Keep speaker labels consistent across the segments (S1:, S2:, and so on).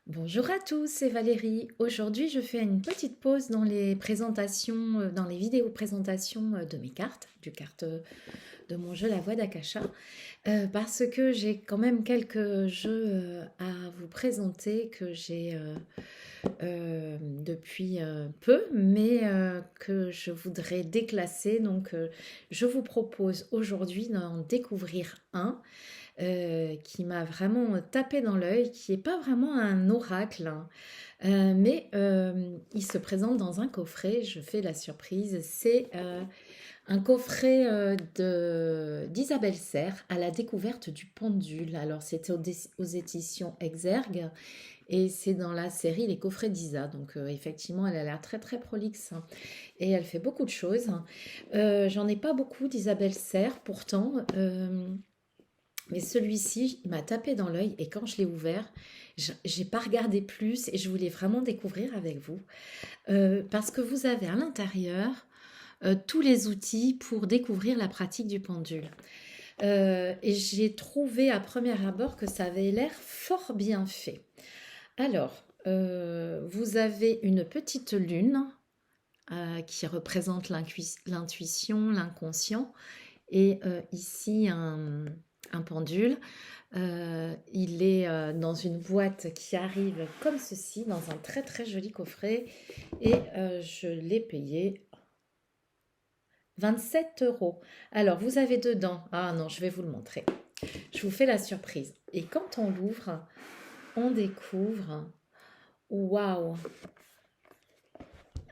S1: Bonjour à tous, c'est Valérie. Aujourd'hui, je fais une petite pause dans les présentations, dans les vidéos présentations de mes cartes, du carte de mon jeu La Voix d'Akasha, parce que j'ai quand même quelques jeux à vous présenter que j'ai depuis peu, mais que je voudrais déclasser. Donc, je vous propose aujourd'hui d'en découvrir un qui m'a vraiment tapé dans l'œil, qui n'est pas vraiment un oracle, hein, mais il se présente dans un coffret. Je fais la surprise. C'est un coffret d'Isabelle Serre à la découverte du pendule. Alors, c'était aux éditions Exergue et c'est dans la série Les coffrets d'Isa. Donc, effectivement, elle a l'air très très prolixe, hein, et elle fait beaucoup de choses. J'en ai pas beaucoup d'Isabelle Serre pourtant. Mais celui-ci, il m'a tapé dans l'œil et quand je l'ai ouvert, j'ai pas regardé plus et je voulais vraiment découvrir avec vous. Parce que vous avez à l'intérieur tous les outils pour découvrir la pratique du pendule. Et j'ai trouvé à premier abord que ça avait l'air fort bien fait. Alors, vous avez une petite lune qui représente l'intuition, l'inconscient, et ici un pendule. Il est dans une boîte qui arrive comme ceci, dans un très très joli coffret. Et je l'ai payé 27 €. Alors, vous avez dedans... Ah non, je vais vous le montrer. Je vous fais la surprise. Et quand on l'ouvre, on découvre... Waouh!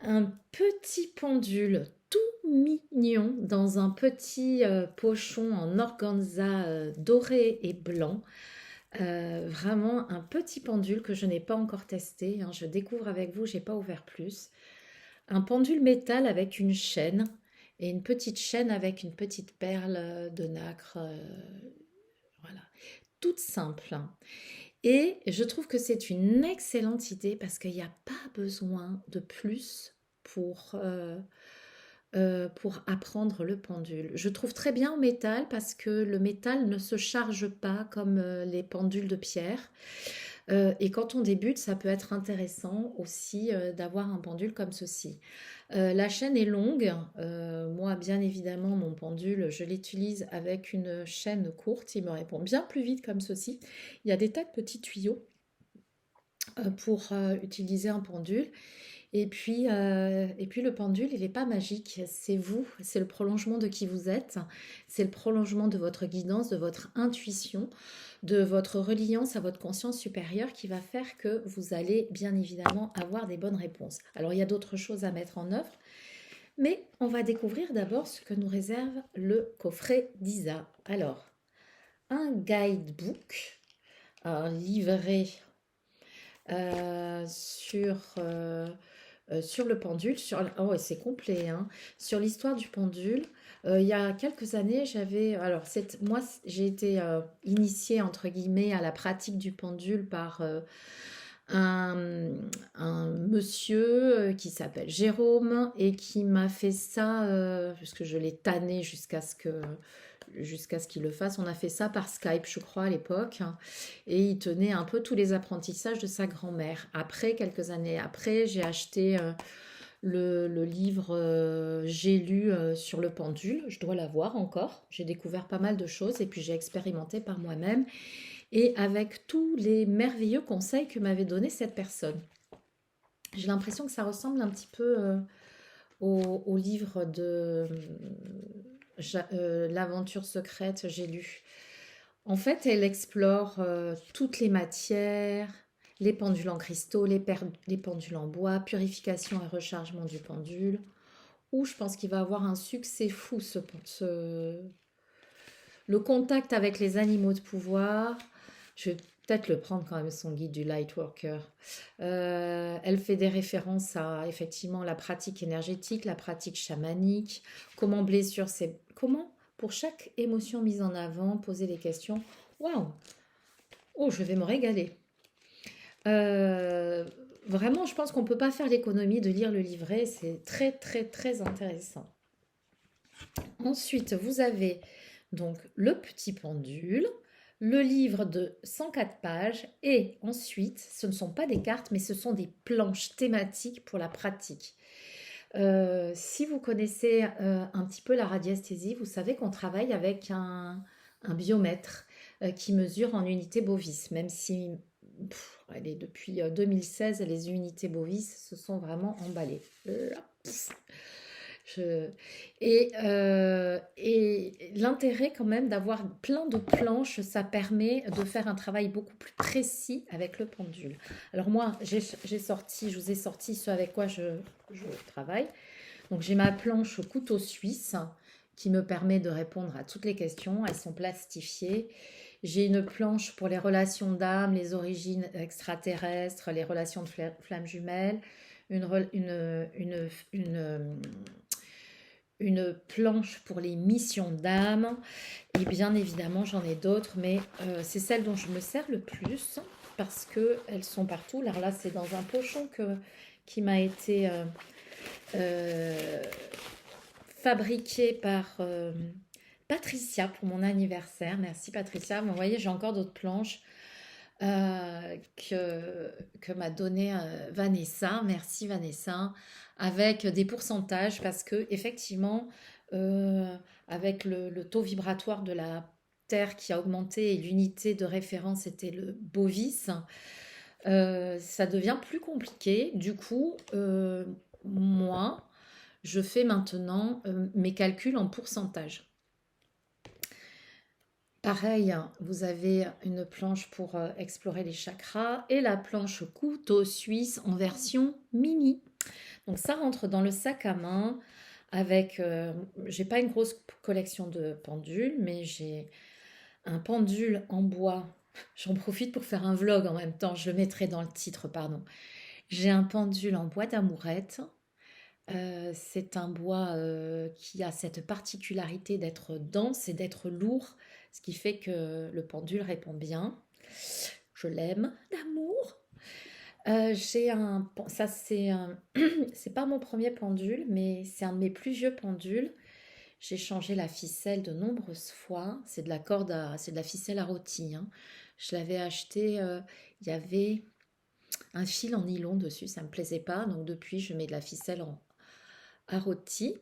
S1: Un petit pendule tout mignon dans un petit pochon en organza doré et blanc. Vraiment un petit pendule que je n'ai pas encore testé, hein. Je découvre avec vous, j'ai pas ouvert plus. Un pendule métal avec une chaîne et une petite chaîne avec une petite perle de nacre. Voilà, toute simple, hein. Et je trouve que c'est une excellente idée parce qu'il n'y a pas besoin de plus pour apprendre le pendule. Je trouve très bien en métal parce que le métal ne se charge pas comme les pendules de pierre. Et quand on débute, ça peut être intéressant aussi d'avoir un pendule comme ceci. La chaîne est longue. Moi, bien évidemment, mon pendule, je l'utilise avec une chaîne courte. Il me répond bien plus vite comme ceci. Il y a des tas de petits tuyaux pour utiliser un pendule. Et puis le pendule, il n'est pas magique, c'est vous, c'est le prolongement de qui vous êtes, c'est le prolongement de votre guidance, de votre intuition, de votre reliance à votre conscience supérieure qui va faire que vous allez bien évidemment avoir des bonnes réponses. Alors il y a d'autres choses à mettre en œuvre, mais on va découvrir d'abord ce que nous réserve le coffret d'Isa. Alors, un guidebook, un livret sur le pendule, oh, ouais, c'est complet, hein. Sur l'histoire du pendule. Il y a quelques années, moi, j'ai été initiée, entre guillemets, à la pratique du pendule par un, un monsieur qui s'appelle Jérôme et qui m'a fait ça, parce que je l'ai tanné jusqu'à ce qu'il le fasse. On a fait ça par Skype, je crois, à l'époque, hein, et il tenait un peu tous les apprentissages de sa grand-mère. Après, quelques années après, j'ai acheté le livre J'ai lu sur le pendule. Je dois l'avoir encore. J'ai découvert pas mal de choses et puis j'ai expérimenté par moi-même et avec tous les merveilleux conseils que m'avait donné cette personne. J'ai l'impression que ça ressemble un petit peu au livre de L'aventure secrète, j'ai lu. En fait, elle explore toutes les matières, les pendules en cristaux, les pendules en bois, purification et rechargement du pendule. Où je pense qu'il va avoir un succès fou, le contact avec les animaux de pouvoir. Je vais peut-être le prendre quand même, son guide du Lightworker. Elle fait des références à effectivement la pratique énergétique, la pratique chamanique, comment blessure c'est... Comment, pour chaque émotion mise en avant, poser les questions. Waouh! Oh, je vais me régaler. Euh, Vraiment, je pense qu'on ne peut pas faire l'économie de lire le livret. C'est très, très, très intéressant. Ensuite, vous avez donc le petit pendule. le livre de 104 pages et ensuite, ce ne sont pas des cartes, mais ce sont des planches thématiques pour la pratique. Si vous connaissez un petit peu la radiesthésie, vous savez qu'on travaille avec un biomètre qui mesure en unités bovis, même si allez, depuis 2016, les unités bovis se sont vraiment emballées. Je- et l'intérêt quand même d'avoir plein de planches, ça permet de faire un travail beaucoup plus précis avec le pendule. Alors moi, je vous ai sorti ce avec quoi je travaille. Donc j'ai ma planche couteau suisse qui me permet de répondre à toutes les questions. Elles sont plastifiées. J'ai une planche pour les relations d'âme, les origines extraterrestres, les relations de flammes jumelles, une planche pour les missions d'âme. Et bien évidemment, j'en ai d'autres, mais c'est celle dont je me sers le plus parce qu'elles sont partout. Alors là, c'est dans un pochon qui m'a été euh, fabriqué par Patricia pour mon anniversaire. Merci Patricia. Vous voyez, j'ai encore d'autres planches que m'a donné Vanessa. Merci Vanessa. Avec des pourcentages parce que effectivement, euh, avec le taux vibratoire de la Terre qui a augmenté et l'unité de référence était le bovis, ça devient plus compliqué. Du coup, moi, je fais maintenant mes calculs en pourcentage. Pareil, hein, vous avez une planche pour explorer les chakras et la planche couteau suisse en version mini. Donc ça rentre dans le sac à main avec, j'ai pas une grosse collection de pendules, mais j'ai un pendule en bois. J'en profite pour faire un vlog en même temps, je le mettrai dans le titre, pardon. J'ai un pendule en bois d'amourette. C'est un bois qui a cette particularité d'être dense et d'être lourd, ce qui fait que le pendule répond bien. Je l'aime, l'amour. J'ai un, ça c'est c'est pas mon premier pendule, mais c'est un de mes plus vieux pendules. J'ai changé la ficelle de nombreuses fois. C'est de la corde c'est de la ficelle à rôti, hein. Je l'avais acheté, il y avait un fil en nylon dessus, ça me plaisait pas, donc depuis je mets de la ficelle à rôti.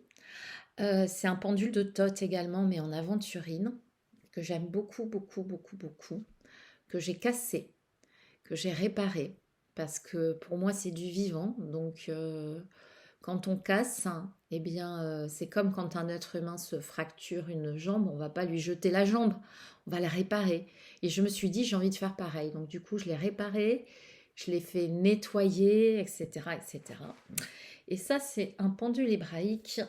S1: C'est un pendule de Toth également, mais en aventurine, que j'aime beaucoup, beaucoup, beaucoup, beaucoup, que j'ai cassé, que j'ai réparé, parce que pour moi c'est du vivant, donc quand on casse, hein, eh bien c'est comme quand un être humain se fracture une jambe, on va pas lui jeter la jambe, on va la réparer. Et je me suis dit j'ai envie de faire pareil, donc du coup je l'ai réparé, je l'ai fait nettoyer, etc., etc. Et cetera. Et ça c'est un pendule hébraïque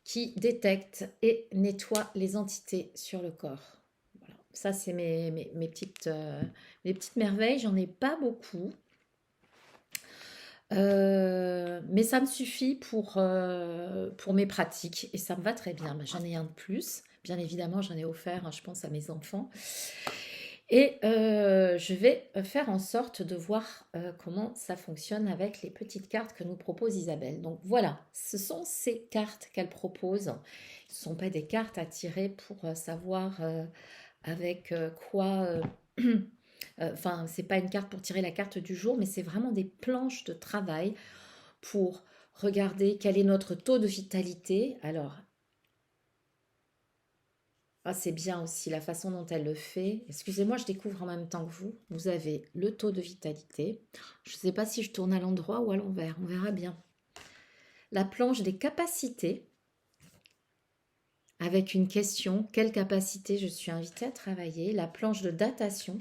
S1: qui détecte et nettoie les entités sur le corps. Voilà. Ça, c'est mes petites merveilles. J'en ai pas beaucoup. Mais ça me suffit pour mes pratiques et ça me va très bien. Ben, j'en ai un de plus. Bien évidemment, j'en ai offert, hein, je pense, à mes enfants. Et je vais faire en sorte de voir comment ça fonctionne avec les petites cartes que nous propose Isabelle. Donc voilà, ce sont ces cartes qu'elle propose. Ce ne sont pas des cartes à tirer pour savoir avec quoi... Enfin, c'est pas une carte pour tirer la carte du jour, mais c'est vraiment des planches de travail pour regarder quel est notre taux de vitalité. Alors, ah, c'est bien aussi la façon dont elle le fait. Excusez-moi, je découvre en même temps que vous. Vous avez le taux de vitalité. Je ne sais pas si je tourne à l'endroit ou à l'envers. On verra bien. La planche des capacités avec une question. Quelle capacité je suis invitée à travailler? La planche de datation.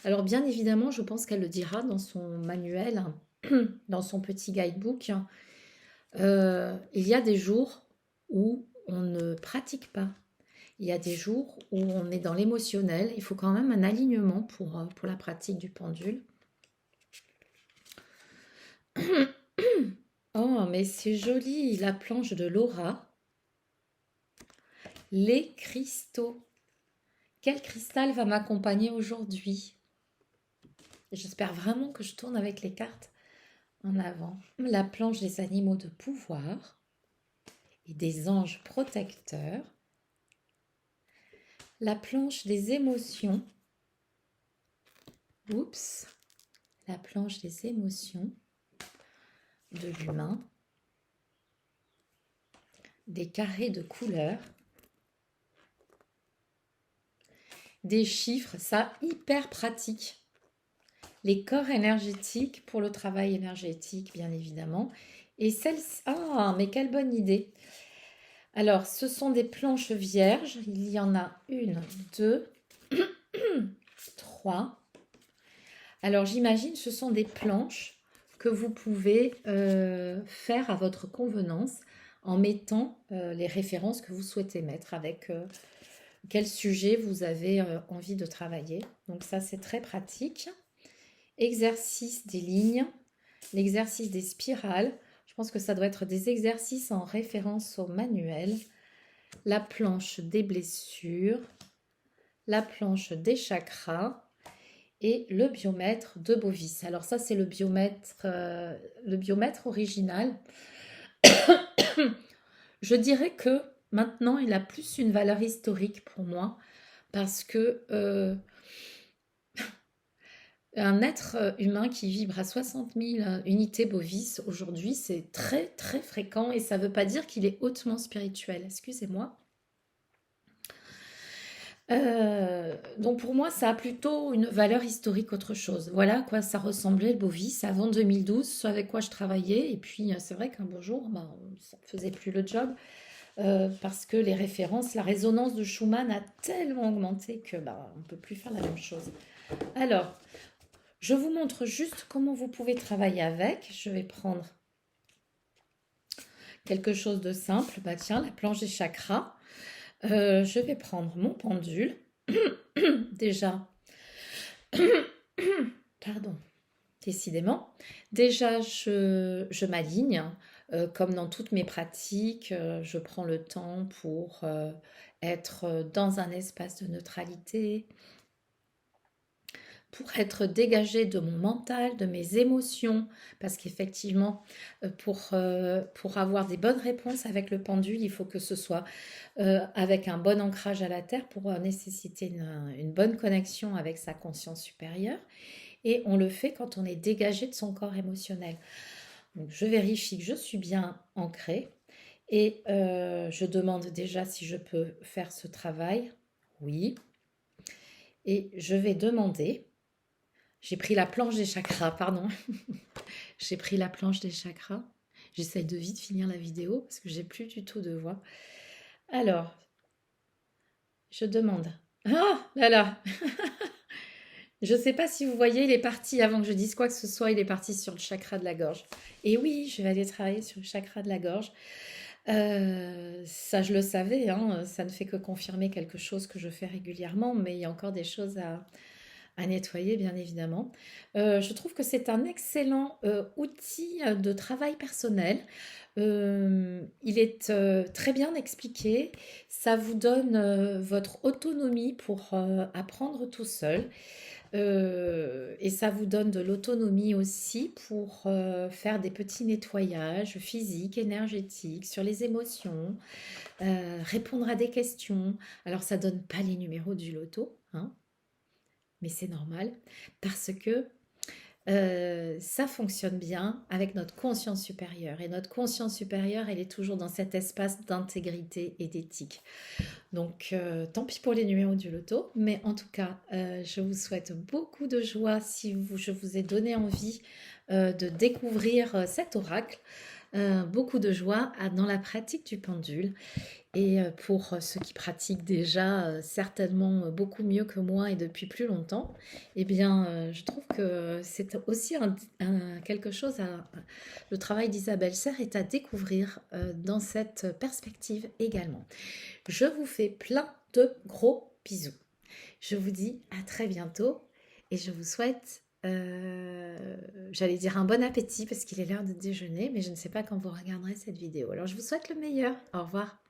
S1: Alors bien évidemment, je pense qu'elle le dira dans son manuel, dans son petit guidebook. Il y a des jours où on ne pratique pas. Il y a des jours où on est dans l'émotionnel. Il faut quand même un alignement pour la pratique du pendule. Oh, mais c'est joli, la planche de Laura. Les cristaux. Quel cristal va m'accompagner aujourd'hui? J'espère vraiment que je tourne avec les cartes en avant. La planche des animaux de pouvoir et des anges protecteurs. La planche des émotions. Oups. La planche des émotions de l'humain. Des carrés de couleurs. Des chiffres, ça hyper pratique. Les corps énergétiques pour le travail énergétique, bien évidemment. Et celle-ci, ah, mais quelle bonne idée. Alors, ce sont des planches vierges. Il y en a une, deux, trois. Alors, j'imagine ce sont des planches que vous pouvez faire à votre convenance en mettant les références que vous souhaitez mettre avec quel sujet vous avez envie de travailler. Donc ça, c'est très pratique. Exercice des lignes, l'exercice des spirales. Je pense que ça doit être des exercices en référence au manuel. La planche des blessures, la planche des chakras et le biomètre de Bovis. Alors ça, c'est le biomètre original. Je dirais que maintenant, il a plus une valeur historique pour moi parce que un être humain qui vibre à 60 000 unités Bovis, aujourd'hui, c'est très, très fréquent et ça ne veut pas dire qu'il est hautement spirituel. Excusez-moi. Donc pour moi, ça a plutôt une valeur historique qu'autre chose. Voilà à quoi ça ressemblait le Bovis avant 2012, ce avec quoi je travaillais. Et puis c'est vrai qu'un beau jour, ça ne faisait plus le job parce que les références, la résonance de Schumann a tellement augmenté que on ne peut plus faire la même chose. Alors, je vous montre juste comment vous pouvez travailler avec. Je vais prendre quelque chose de simple. Tiens, la planche des chakras. Je vais prendre mon pendule. Déjà, pardon, décidément. Déjà, je m'aligne. Comme dans toutes mes pratiques, je prends le temps pour être dans un espace de neutralité, pour être dégagée de mon mental, de mes émotions, parce qu'effectivement, pour avoir des bonnes réponses avec le pendule, il faut que ce soit avec un bon ancrage à la terre pour nécessiter une bonne connexion avec sa conscience supérieure. Et on le fait quand on est dégagé de son corps émotionnel. Donc, je vérifie que je suis bien ancrée et je demande déjà si je peux faire ce travail. Oui. Et je vais demander... J'ai pris la planche des chakras, pardon. J'ai pris la planche des chakras. J'essaye de vite finir la vidéo parce que j'ai plus du tout de voix. Alors, je demande. Ah là là. Je ne sais pas si vous voyez, il est parti avant que je dise quoi que ce soit, il est parti sur le chakra de la gorge. Et oui, je vais aller travailler sur le chakra de la gorge. Ça, je le savais, hein, ça ne fait que confirmer quelque chose que je fais régulièrement, mais il y a encore des choses à nettoyer, bien évidemment. Je trouve que c'est un excellent outil de travail personnel. Il est très bien expliqué. Ça vous donne votre autonomie pour apprendre tout seul. Et ça vous donne de l'autonomie aussi pour faire des petits nettoyages physiques, énergétiques, sur les émotions, répondre à des questions. Alors, ça donne pas les numéros du loto, hein, mais c'est normal parce que ça fonctionne bien avec notre conscience supérieure. Et notre conscience supérieure, elle est toujours dans cet espace d'intégrité et d'éthique. Donc, tant pis pour les numéros du loto, mais en tout cas, je vous souhaite beaucoup de joie si je vous ai donné envie de découvrir cet oracle. Beaucoup de joie dans la pratique du pendule. Et pour ceux qui pratiquent déjà certainement beaucoup mieux que moi et depuis plus longtemps, eh bien, je trouve que c'est aussi quelque chose, le travail d'Isabelle Serre est à découvrir dans cette perspective également. Je vous fais plein de gros bisous. Je vous dis à très bientôt et je vous souhaite, j'allais dire un bon appétit parce qu'il est l'heure de déjeuner, mais je ne sais pas quand vous regarderez cette vidéo. Alors je vous souhaite le meilleur. Au revoir.